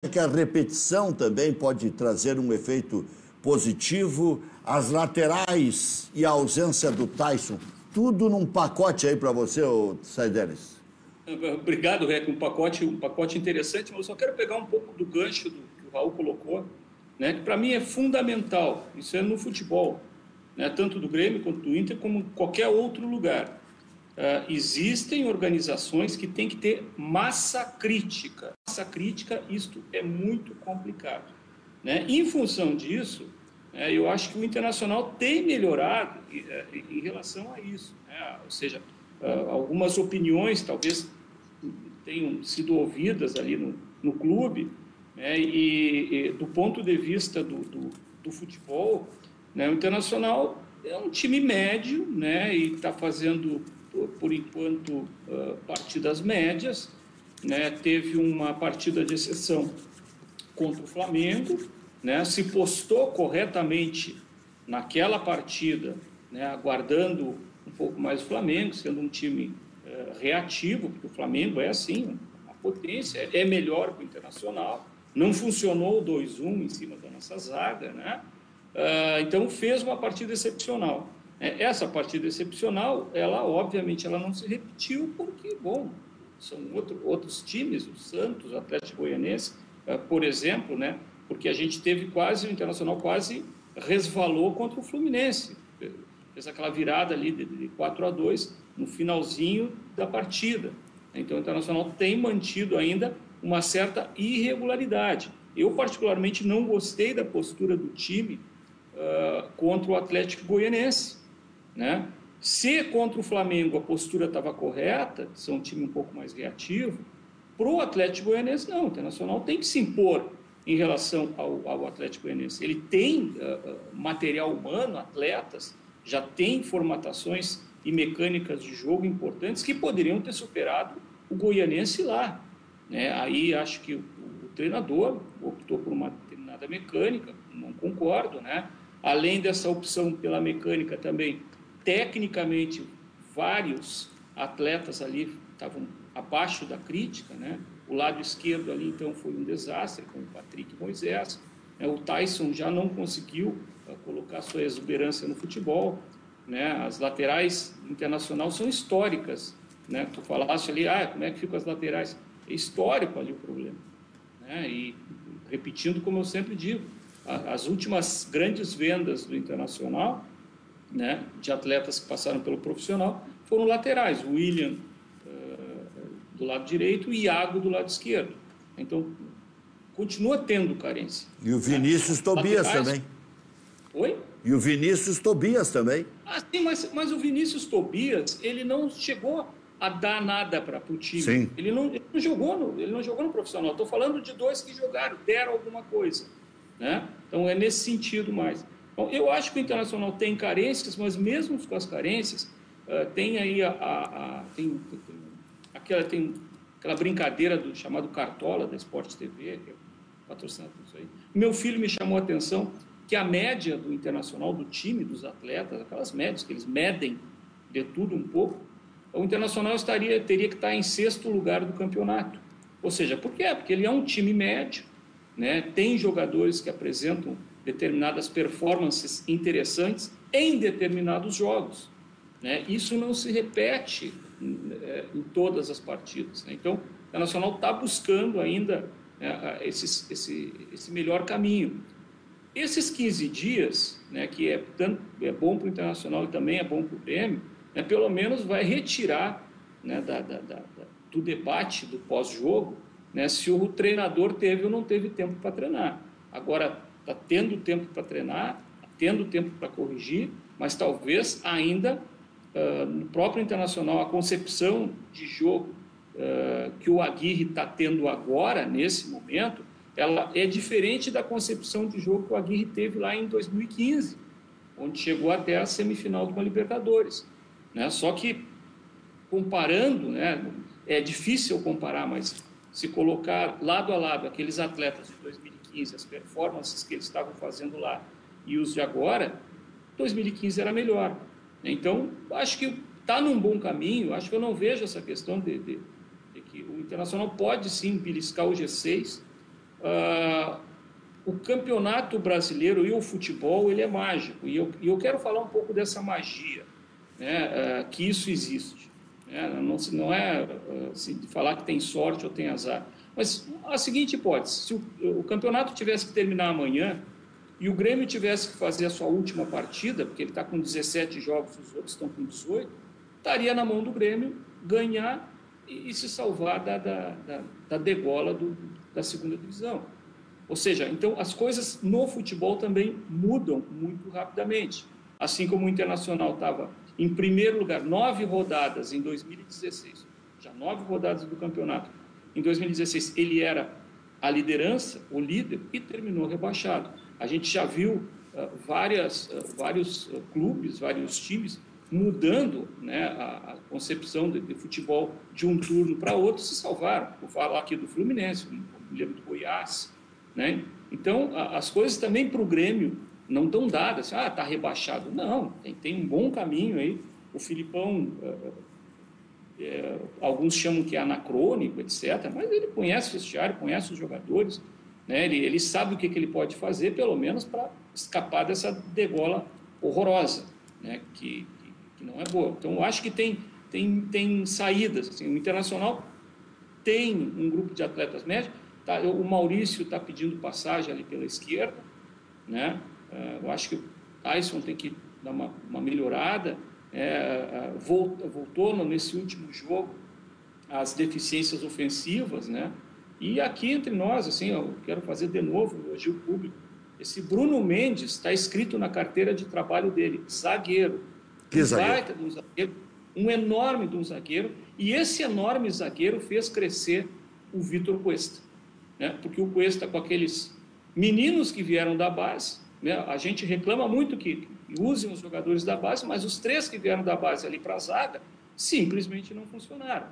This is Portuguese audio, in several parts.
que a repetição também pode trazer um efeito positivo, as laterais e a ausência do Tyson, tudo num pacote aí para você, Saidelis. Obrigado, Rec, um pacote interessante, mas eu só quero pegar um pouco do gancho que o Raul colocou, né, que para mim é fundamental, isso é no futebol, né, tanto do Grêmio quanto do Inter, como qualquer outro lugar. Existem organizações que têm que ter massa crítica. Massa crítica, isto é muito complicado, né? Em função disso, eu acho que o Internacional tem melhorado em relação a isso, né? Ou seja, algumas opiniões talvez tenham sido ouvidas ali no clube, né? E do ponto de vista do futebol, né? O Internacional é um time médio, né? E está fazendo, por enquanto, partidas médias, né? Teve uma partida de exceção contra o Flamengo, né? Se postou corretamente naquela partida, né? Aguardando um pouco mais o Flamengo, sendo um time reativo, porque o Flamengo é assim, uma potência, é melhor que o Internacional, não funcionou o 2-1 em cima da nossa zaga, né? Então fez uma partida excepcional. Essa partida excepcional, ela obviamente ela não se repetiu porque, bom, são outros times, o Santos, o Atlético Goianiense, por exemplo, né? Porque a gente teve o Internacional quase resvalou contra o Fluminense, fez aquela virada ali de 4-2 no finalzinho da partida. Então o Internacional tem mantido ainda uma certa irregularidade. Eu particularmente não gostei da postura do time contra o Atlético Goianiense, né? Se contra o Flamengo a postura estava correta, de ser um time um pouco mais reativo, para o Atlético Goianiense não, o Internacional tem que se impor em relação ao Atlético Goianiense. Ele tem material humano, atletas, já tem formatações e mecânicas de jogo importantes que poderiam ter superado o Goianiense lá, né? Aí acho que o treinador optou por uma determinada mecânica, não concordo, né? Além dessa opção pela mecânica também, tecnicamente, vários atletas ali estavam abaixo da crítica, né? O lado esquerdo ali, então, foi um desastre, com o Patrick Moisés. O Tyson já não conseguiu colocar sua exuberância no futebol, né? As laterais Internacional são históricas, né? Tu falaste ali, como é que ficam as laterais? É histórico ali o problema, né? E, repetindo como eu sempre digo, as últimas grandes vendas do Internacional, né, de atletas que passaram pelo profissional, foram laterais, o William do lado direito e o Iago do lado esquerdo. Então, continua tendo carência. E o Vinícius Tobias laterais... também. Oi? E o Vinícius Tobias também. Sim, mas o Vinícius Tobias, ele não chegou a dar nada para o time. Sim. Ele não jogou no profissional. Estou falando de dois que jogaram, deram alguma coisa, né? Então, é nesse sentido mais. Bom, eu acho que o Internacional tem carências, mas mesmo com as carências, tem aí tem aquela brincadeira do chamado Cartola da Sport TV, que é patrocinado por isso aí. Meu filho me chamou a atenção que a média do Internacional, do time, dos atletas, aquelas médias que eles medem de tudo um pouco, o Internacional teria que estar em 6º lugar do campeonato. Ou seja, por quê? Porque ele é um time médio, né? Tem jogadores que apresentam determinadas performances interessantes em determinados jogos, né? Isso não se repete em todas as partidas, né? Então, o Internacional está buscando ainda esse melhor caminho. Esses 15 dias, né, que é bom para o Internacional e também é bom para o Grêmio, né, pelo menos vai retirar, né, do debate do pós-jogo, né, se o treinador teve ou não teve tempo para treinar. Agora, está tendo tempo para treinar, está tendo tempo para corrigir, mas talvez ainda no próprio Internacional a concepção de jogo que o Aguirre está tendo agora, nesse momento, ela é diferente da concepção de jogo que o Aguirre teve lá em 2015, onde chegou até a semifinal de uma Libertadores, né? Só que, comparando, né, é difícil comparar, mas se colocar lado a lado aqueles atletas de 2015, as performances que eles estavam fazendo lá e os de agora, 2015 era melhor. Então, acho que está num bom caminho, acho que eu não vejo essa questão de que o Internacional pode sim beliscar o G6, o campeonato brasileiro e o futebol, ele é mágico, e eu quero falar um pouco dessa magia, né, que isso existe. Né? Não é assim, falar que tem sorte ou tem azar, mas a seguinte hipótese: se o campeonato tivesse que terminar amanhã e o Grêmio tivesse que fazer a sua última partida, porque ele está com 17 jogos, os outros estão com 18, estaria na mão do Grêmio ganhar e se salvar da degola da segunda divisão. Ou seja, então as coisas no futebol também mudam muito rapidamente. Assim como o Internacional estava em primeiro lugar, 9 rodadas em 2016, já 9 rodadas do campeonato. Em 2016 ele era a liderança, o líder, e terminou rebaixado. A gente já viu vários clubes, vários times mudando, né, a concepção de futebol de um turno para outro, se salvaram. Vou falar aqui do Fluminense, me lembro do Goiás, né? Então, as coisas também para o Grêmio não estão dadas. Está rebaixado. Não, tem um bom caminho aí. O Filipão, alguns chamam que é anacrônico, etc., mas ele conhece o vestiário, conhece os jogadores, né? Ele sabe o que ele pode fazer, pelo menos para escapar dessa degola horrorosa, né? Que não é boa. Então, eu acho que tem saídas. Assim, o Internacional tem um grupo de atletas médios. O Maurício está pedindo passagem ali pela esquerda, né? Eu acho que o Tyson tem que dar uma melhorada. Voltou nesse último jogo as deficiências ofensivas, né? E aqui entre nós, assim, eu quero fazer de novo um elogio público. Esse Bruno Mendes está escrito na carteira de trabalho dele, zagueiro. Que zagueiro? Baita de um zagueiro, um enorme de um zagueiro, e esse enorme zagueiro fez crescer o Vitor Cuesta, né? Porque o Cuesta, com aqueles meninos que vieram da base, né? A gente reclama muito que usem os jogadores da base, mas os 3 que vieram da base ali para a zaga simplesmente não funcionaram,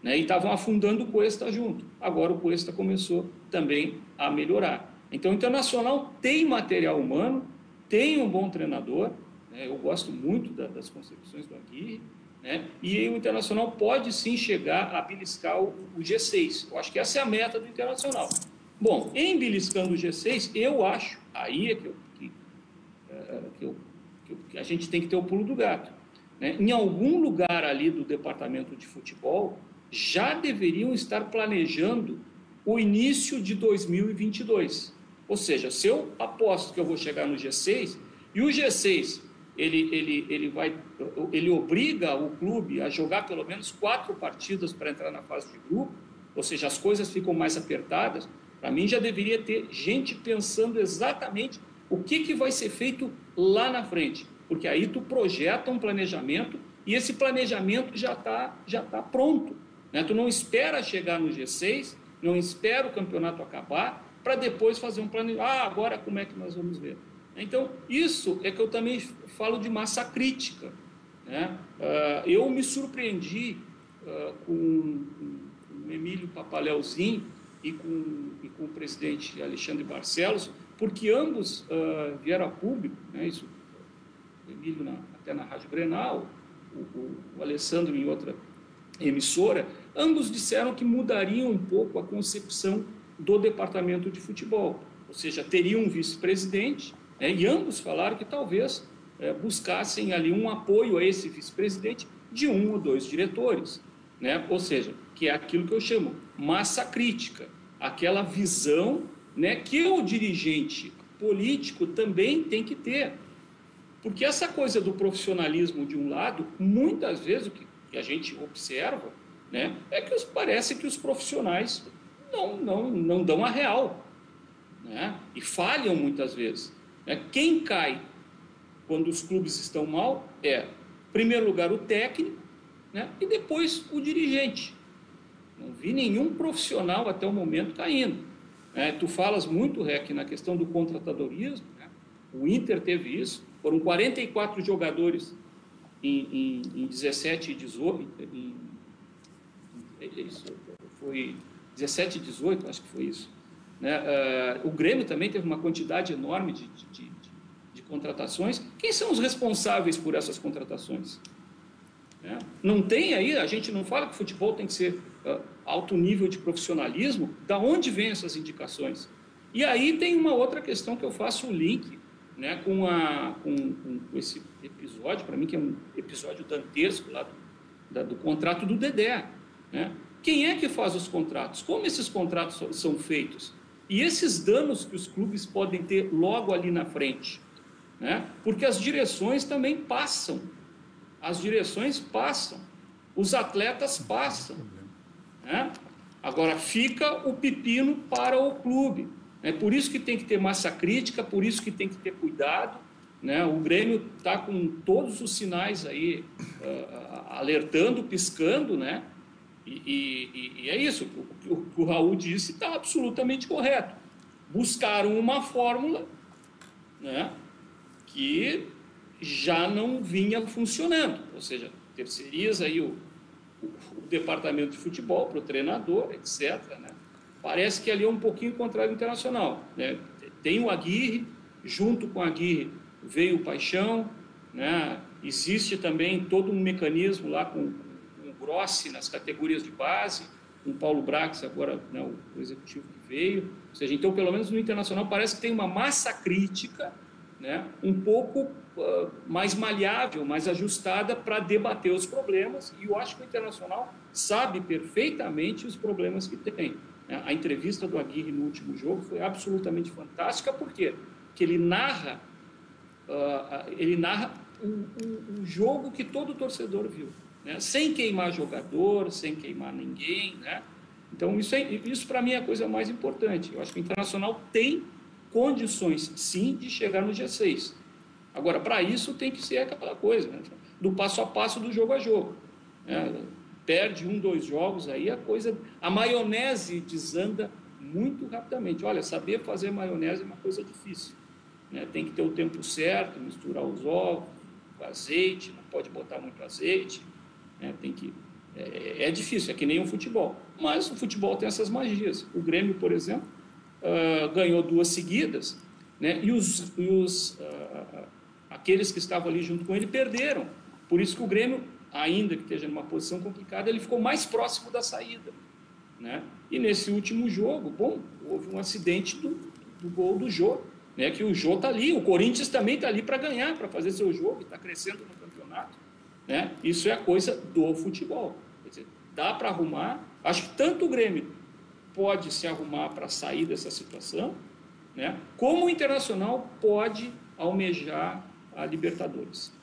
né? E estavam afundando o Cuesta junto. Agora o Cuesta começou também a melhorar. Então o Internacional tem material humano, tem um bom treinador, né? Eu gosto muito das concepções do Aguirre, né? E o Internacional pode sim chegar a beliscar o G6. Eu acho que essa é a meta do Internacional. Bom, em beliscando o G6, eu acho, aí é que a gente tem que ter o pulo do gato, né? Em algum lugar ali do departamento de futebol já deveriam estar planejando o início de 2022. Ou seja, se eu aposto que eu vou chegar no G6, e o G6 ele obriga o clube a jogar pelo menos 4 partidas para entrar na fase de grupo, ou seja, as coisas ficam mais apertadas. Para mim já deveria ter gente pensando exatamente o que vai ser feito lá na frente, porque aí tu projeta um planejamento e esse planejamento já tá pronto, né? Tu não espera chegar no G6, não espera o campeonato acabar para depois fazer um planejamento. Agora como é que nós vamos ver? Então, isso é que eu também falo de massa crítica, né? Eu me surpreendi com o Emílio Papaléuzinho e com o presidente Alexandre Barcelos, porque ambos vieram a público, né? Isso, o Emílio até na Rádio Grenal, o Alessandro em outra emissora, ambos disseram que mudariam um pouco a concepção do departamento de futebol, ou seja, teriam um vice-presidente, né? E ambos falaram que talvez buscassem ali um apoio a esse vice-presidente de 1 ou 2 diretores, né? Ou seja, que é aquilo que eu chamo massa crítica, aquela visão, né, que o dirigente político também tem que ter. Porque essa coisa do profissionalismo de um lado, muitas vezes o que a gente observa, né, é que parece que os profissionais não dão a real, né, e falham muitas vezes. Né? Quem cai quando os clubes estão mal é, em primeiro lugar, o técnico, né, e depois o dirigente. Não vi nenhum profissional até o momento caindo. Tu falas muito, Rec, na questão do contratadorismo, né? O Inter teve isso, foram 44 jogadores em 17 e 18, foi 17 e 18, acho que foi isso, né? O Grêmio também teve uma quantidade enorme de contratações. Quem são os responsáveis por essas contratações? Não tem aí, a gente não fala que o futebol tem que ser alto nível de profissionalismo. Da onde vêm essas indicações? E aí tem uma outra questão que eu faço o link, né, com esse episódio, para mim que é um episódio dantesco lá do contrato do Dedé, né? Quem é que faz os contratos? Como esses contratos são feitos? E esses danos que os clubes podem ter logo ali na frente, né? Porque as direções também passam, os atletas passam, né? Agora fica o pepino para o clube. É por isso que tem que ter massa crítica, por isso que tem que ter cuidado, né? O Grêmio está com todos os sinais aí alertando, piscando, né? E é isso, o que o Raul disse está absolutamente correto. Buscaram uma fórmula, né, que já não vinha funcionando, ou seja, terceiriza aí o departamento de futebol para o treinador, etc., né? Parece que ali é um pouquinho contrário do Internacional, né? Tem o Aguirre, junto com o Aguirre veio o Paixão, né? Existe também todo um mecanismo lá com o Grossi nas categorias de base, com o Paulo Brax agora, né, o executivo que veio, ou seja, então pelo menos no Internacional parece que tem uma massa crítica, né, um pouco mais maleável, mais ajustada para debater os problemas, e eu acho que o Internacional sabe perfeitamente os problemas que tem. A entrevista do Aguirre no último jogo foi absolutamente fantástica, por quê? Porque ele narra o jogo que todo torcedor viu, né? Sem queimar jogador, sem queimar ninguém, né? Então isso para mim é a coisa mais importante. Eu acho que o Internacional tem condições sim de chegar no G6. Agora, para isso tem que ser aquela coisa, né, do passo a passo, do jogo a jogo, né? Perde 1, 2 jogos, aí a maionese desanda muito rapidamente. Olha, saber fazer maionese é uma coisa difícil, né? Tem que ter o tempo certo, misturar os ovos, o azeite, não pode botar muito azeite, né? É difícil, é que nem um futebol, mas o futebol tem essas magias. O Grêmio, por exemplo, ganhou 2 seguidas, né? E aqueles que estavam ali junto com ele perderam. Por isso que o Grêmio, ainda que esteja numa posição complicada, ele ficou mais próximo da saída, né? E nesse último jogo, houve um acidente do gol do Jô, né? Que o Jô está ali, o Corinthians também está ali para ganhar, para fazer seu jogo, está crescendo no campeonato, né? Isso é a coisa do futebol. Quer dizer, dá para arrumar. Acho que tanto o Grêmio pode se arrumar para sair dessa situação, né? Como o Internacional pode almejar a Libertadores.